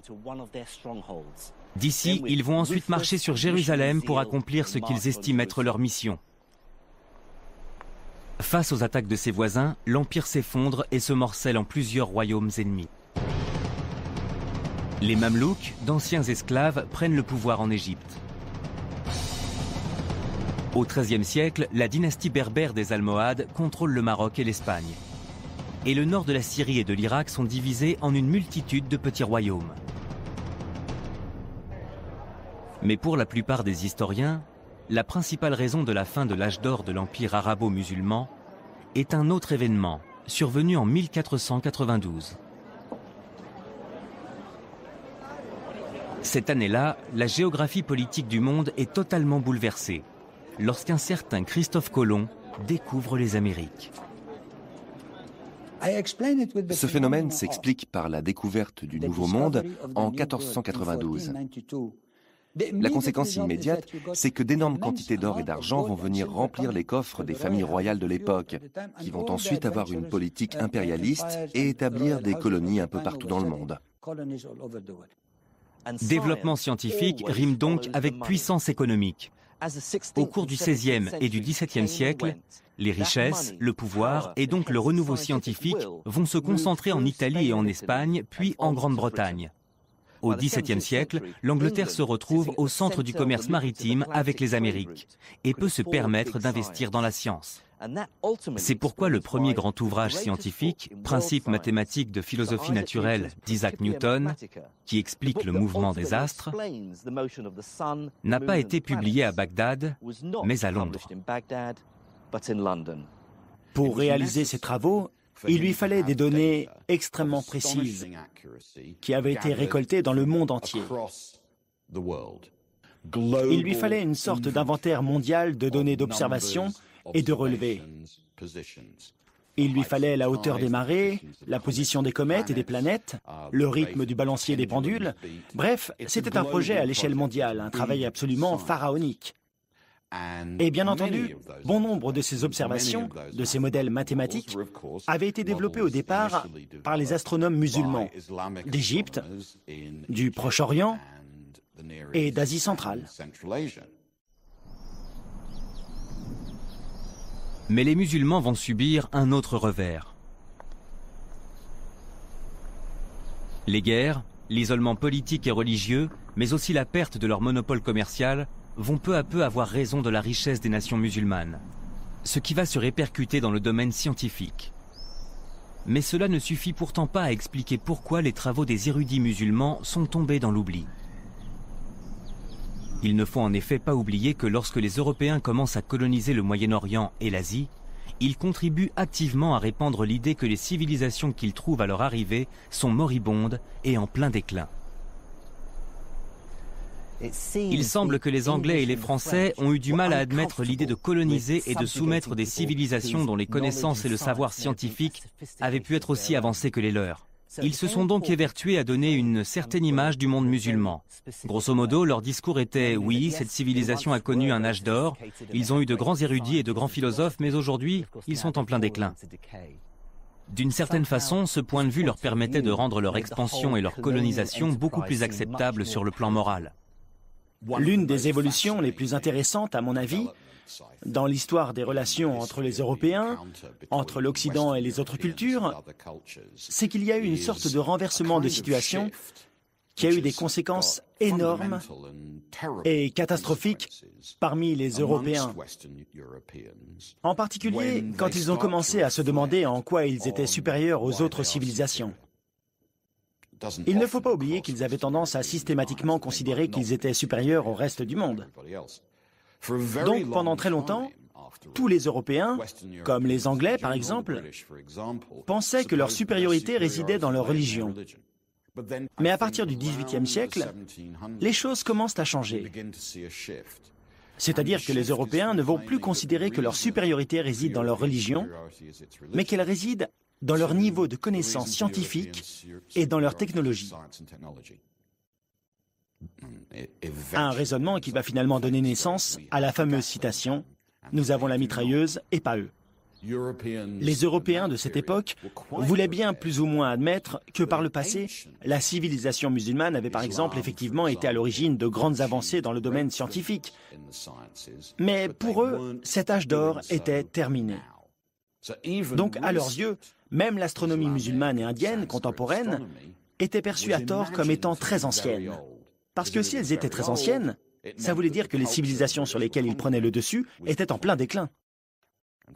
D'ici, ils vont ensuite marcher sur Jérusalem pour accomplir ce qu'ils estiment être leur mission. Face aux attaques de ses voisins, l'Empire s'effondre et se morcelle en plusieurs royaumes ennemis. Les Mamelouks, d'anciens esclaves, prennent le pouvoir en Égypte. Au XIIIe siècle, la dynastie berbère des Almohades contrôle le Maroc et l'Espagne. Et le nord de la Syrie et de l'Irak sont divisés en une multitude de petits royaumes. Mais pour la plupart des historiens, la principale raison de la fin de l'âge d'or de l'empire arabo-musulman est un autre événement, survenu en 1492. Cette année-là, la géographie politique du monde est totalement bouleversée, lorsqu'un certain Christophe Colomb découvre les Amériques. Ce phénomène s'explique par la découverte du Nouveau Monde en 1492. La conséquence immédiate, c'est que d'énormes quantités d'or et d'argent vont venir remplir les coffres des familles royales de l'époque, qui vont ensuite avoir une politique impérialiste et établir des colonies un peu partout dans le monde. Développement scientifique rime donc avec puissance économique. Au cours du XVIe et du XVIIe siècle, les richesses, le pouvoir et donc le renouveau scientifique vont se concentrer en Italie et en Espagne, puis en Grande-Bretagne. Au XVIIe siècle, l'Angleterre se retrouve au centre du commerce maritime avec les Amériques et peut se permettre d'investir dans la science. C'est pourquoi le premier grand ouvrage scientifique, Principes mathématiques de philosophie naturelle d'Isaac Newton, qui explique le mouvement des astres, n'a pas été publié à Bagdad, mais à Londres. Pour réaliser ces travaux, il lui fallait des données extrêmement précises qui avaient été récoltées dans le monde entier. Il lui fallait une sorte d'inventaire mondial de données d'observation et de relevés. Il lui fallait la hauteur des marées, la position des comètes et des planètes, le rythme du balancier des pendules. Bref, c'était un projet à l'échelle mondiale, un travail absolument pharaonique. Et bien entendu, bon nombre de ces observations, de ces modèles mathématiques, avaient été développés au départ par les astronomes musulmans d'Égypte, du Proche-Orient et d'Asie centrale. Mais les musulmans vont subir un autre revers. Les guerres, l'isolement politique et religieux, mais aussi la perte de leur monopole commercial, vont peu à peu avoir raison de la richesse des nations musulmanes, ce qui va se répercuter dans le domaine scientifique. Mais cela ne suffit pourtant pas à expliquer pourquoi les travaux des érudits musulmans sont tombés dans l'oubli. Il ne faut en effet pas oublier que lorsque les Européens commencent à coloniser le Moyen-Orient et l'Asie, ils contribuent activement à répandre l'idée que les civilisations qu'ils trouvent à leur arrivée sont moribondes et en plein déclin. Il semble que les Anglais et les Français ont eu du mal à admettre l'idée de coloniser et de soumettre des civilisations dont les connaissances et le savoir scientifique avaient pu être aussi avancés que les leurs. Ils se sont donc évertués à donner une certaine image du monde musulman. Grosso modo, leur discours était « oui, cette civilisation a connu un âge d'or, ils ont eu de grands érudits et de grands philosophes, mais aujourd'hui, ils sont en plein déclin ». D'une certaine façon, ce point de vue leur permettait de rendre leur expansion et leur colonisation beaucoup plus acceptables sur le plan moral. L'une des évolutions les plus intéressantes, à mon avis, dans l'histoire des relations entre les Européens, entre l'Occident et les autres cultures, c'est qu'il y a eu une sorte de renversement de situation qui a eu des conséquences énormes et catastrophiques parmi les Européens. En particulier, quand ils ont commencé à se demander en quoi ils étaient supérieurs aux autres civilisations. Il ne faut pas oublier qu'ils avaient tendance à systématiquement considérer qu'ils étaient supérieurs au reste du monde. Donc, pendant très longtemps, tous les Européens, comme les Anglais par exemple, pensaient que leur supériorité résidait dans leur religion. Mais à partir du XVIIIe siècle, les choses commencent à changer. C'est-à-dire que les Européens ne vont plus considérer que leur supériorité réside dans leur religion, mais qu'elle réside dans leur niveau de connaissance scientifique et dans leur technologie. Un raisonnement qui va finalement donner naissance à la fameuse citation « Nous avons la mitrailleuse et pas eux ». Les Européens de cette époque voulaient bien plus ou moins admettre que par le passé, la civilisation musulmane avait par exemple effectivement été à l'origine de grandes avancées dans le domaine scientifique. Mais pour eux, cet âge d'or était terminé. Donc à leurs yeux, même l'astronomie musulmane et indienne contemporaine était perçue à tort comme étant très ancienne. Parce que si elles étaient très anciennes, ça voulait dire que les civilisations sur lesquelles ils prenaient le dessus étaient en plein déclin.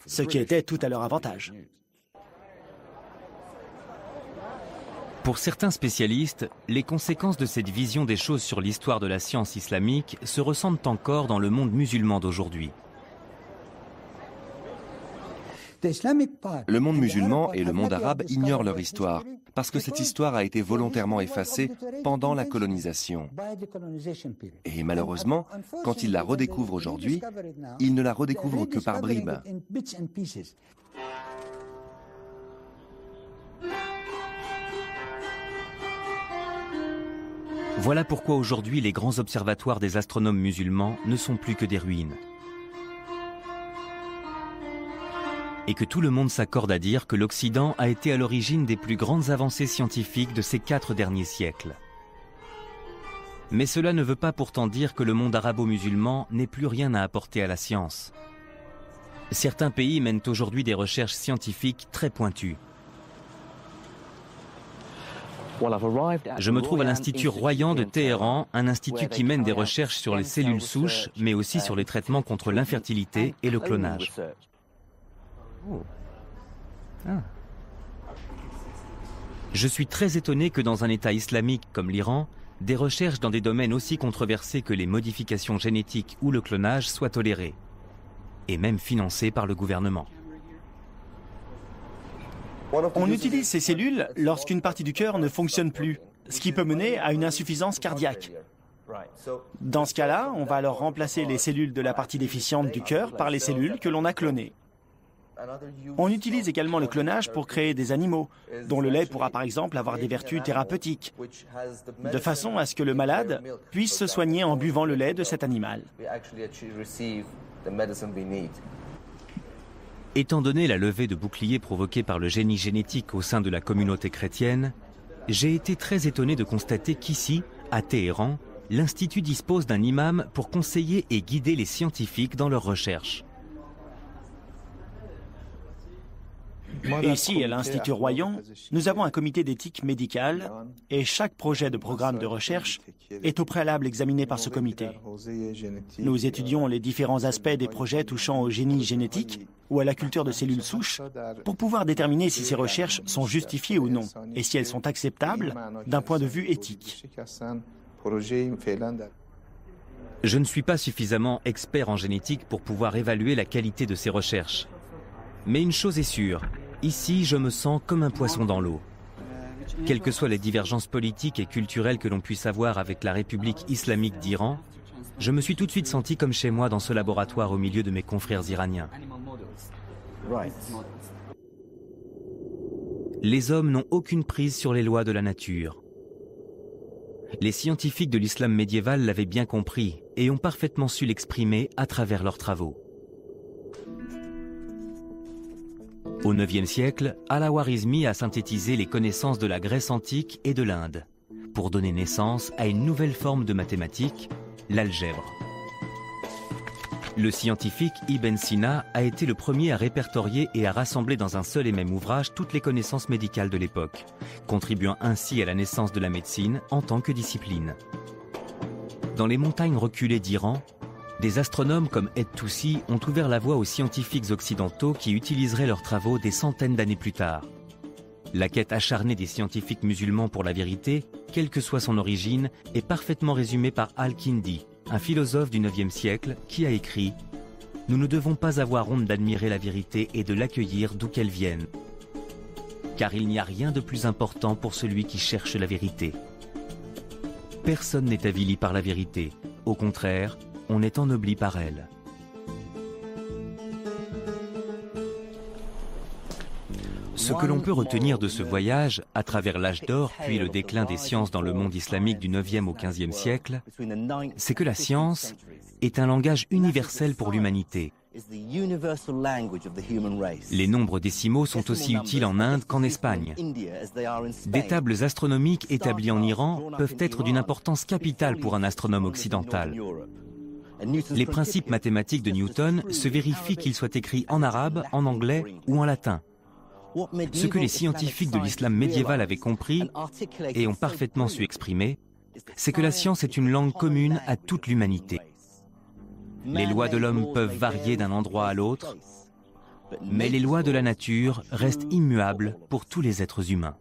Ce qui était tout à leur avantage. Pour certains spécialistes, les conséquences de cette vision des choses sur l'histoire de la science islamique se ressentent encore dans le monde musulman d'aujourd'hui. Le monde musulman et le monde arabe ignorent leur histoire, parce que cette histoire a été volontairement effacée pendant la colonisation. Et malheureusement, quand ils la redécouvrent aujourd'hui, ils ne la redécouvrent que par bribes. Voilà pourquoi aujourd'hui les grands observatoires des astronomes musulmans ne sont plus que des ruines. Et que tout le monde s'accorde à dire que l'Occident a été à l'origine des plus grandes avancées scientifiques de ces 4 derniers siècles. Mais cela ne veut pas pourtant dire que le monde arabo-musulman n'ait plus rien à apporter à la science. Certains pays mènent aujourd'hui des recherches scientifiques très pointues. Je me trouve à l'Institut Royan de Téhéran, un institut qui mène des recherches sur les cellules souches, mais aussi sur les traitements contre l'infertilité et le clonage. Je suis très étonné que dans un État islamique comme l'Iran, des recherches dans des domaines aussi controversés que les modifications génétiques ou le clonage soient tolérées, et même financées par le gouvernement. On utilise ces cellules lorsqu'une partie du cœur ne fonctionne plus, ce qui peut mener à une insuffisance cardiaque. Dans ce cas-là, on va alors remplacer les cellules de la partie déficiente du cœur par les cellules que l'on a clonées. On utilise également le clonage pour créer des animaux, dont le lait pourra par exemple avoir des vertus thérapeutiques, de façon à ce que le malade puisse se soigner en buvant le lait de cet animal. Étant donné la levée de boucliers provoquée par le génie génétique au sein de la communauté chrétienne, j'ai été très étonné de constater qu'ici, à Téhéran, l'Institut dispose d'un imam pour conseiller et guider les scientifiques dans leurs recherches. Et ici, à l'Institut Royan, nous avons un comité d'éthique médicale et chaque projet de programme de recherche est au préalable examiné par ce comité. Nous étudions les différents aspects des projets touchant au génie génétique ou à la culture de cellules souches pour pouvoir déterminer si ces recherches sont justifiées ou non et si elles sont acceptables d'un point de vue éthique. Je ne suis pas suffisamment expert en génétique pour pouvoir évaluer la qualité de ces recherches. Mais une chose est sûre, ici je me sens comme un poisson dans l'eau. Quelles que soient les divergences politiques et culturelles que l'on puisse avoir avec la République islamique d'Iran, je me suis tout de suite senti comme chez moi dans ce laboratoire au milieu de mes confrères iraniens. Les hommes n'ont aucune prise sur les lois de la nature. Les scientifiques de l'islam médiéval l'avaient bien compris et ont parfaitement su l'exprimer à travers leurs travaux. Au IXe siècle, Al-Khwarizmi a synthétisé les connaissances de la Grèce antique et de l'Inde pour donner naissance à une nouvelle forme de mathématiques, l'algèbre. Le scientifique Ibn Sina a été le premier à répertorier et à rassembler dans un seul et même ouvrage toutes les connaissances médicales de l'époque, contribuant ainsi à la naissance de la médecine en tant que discipline. Dans les montagnes reculées d'Iran, des astronomes comme Et-Toussi ont ouvert la voie aux scientifiques occidentaux qui utiliseraient leurs travaux des centaines d'années plus tard. La quête acharnée des scientifiques musulmans pour la vérité, quelle que soit son origine, est parfaitement résumée par Al-Kindi, un philosophe du IXe siècle qui a écrit « Nous ne devons pas avoir honte d'admirer la vérité et de l'accueillir d'où qu'elle vienne, car il n'y a rien de plus important pour celui qui cherche la vérité. Personne n'est avili par la vérité, au contraire, on est ennobli par elle. » Ce que l'on peut retenir de ce voyage, à travers l'âge d'or puis le déclin des sciences dans le monde islamique du 9e au 15e siècle, c'est que la science est un langage universel pour l'humanité. Les nombres décimaux sont aussi utiles en Inde qu'en Espagne. Des tables astronomiques établies en Iran peuvent être d'une importance capitale pour un astronome occidental. Les principes mathématiques de Newton se vérifient qu'ils soient écrits en arabe, en anglais ou en latin. Ce que les scientifiques de l'islam médiéval avaient compris et ont parfaitement su exprimer, c'est que la science est une langue commune à toute l'humanité. Les lois de l'homme peuvent varier d'un endroit à l'autre, mais les lois de la nature restent immuables pour tous les êtres humains.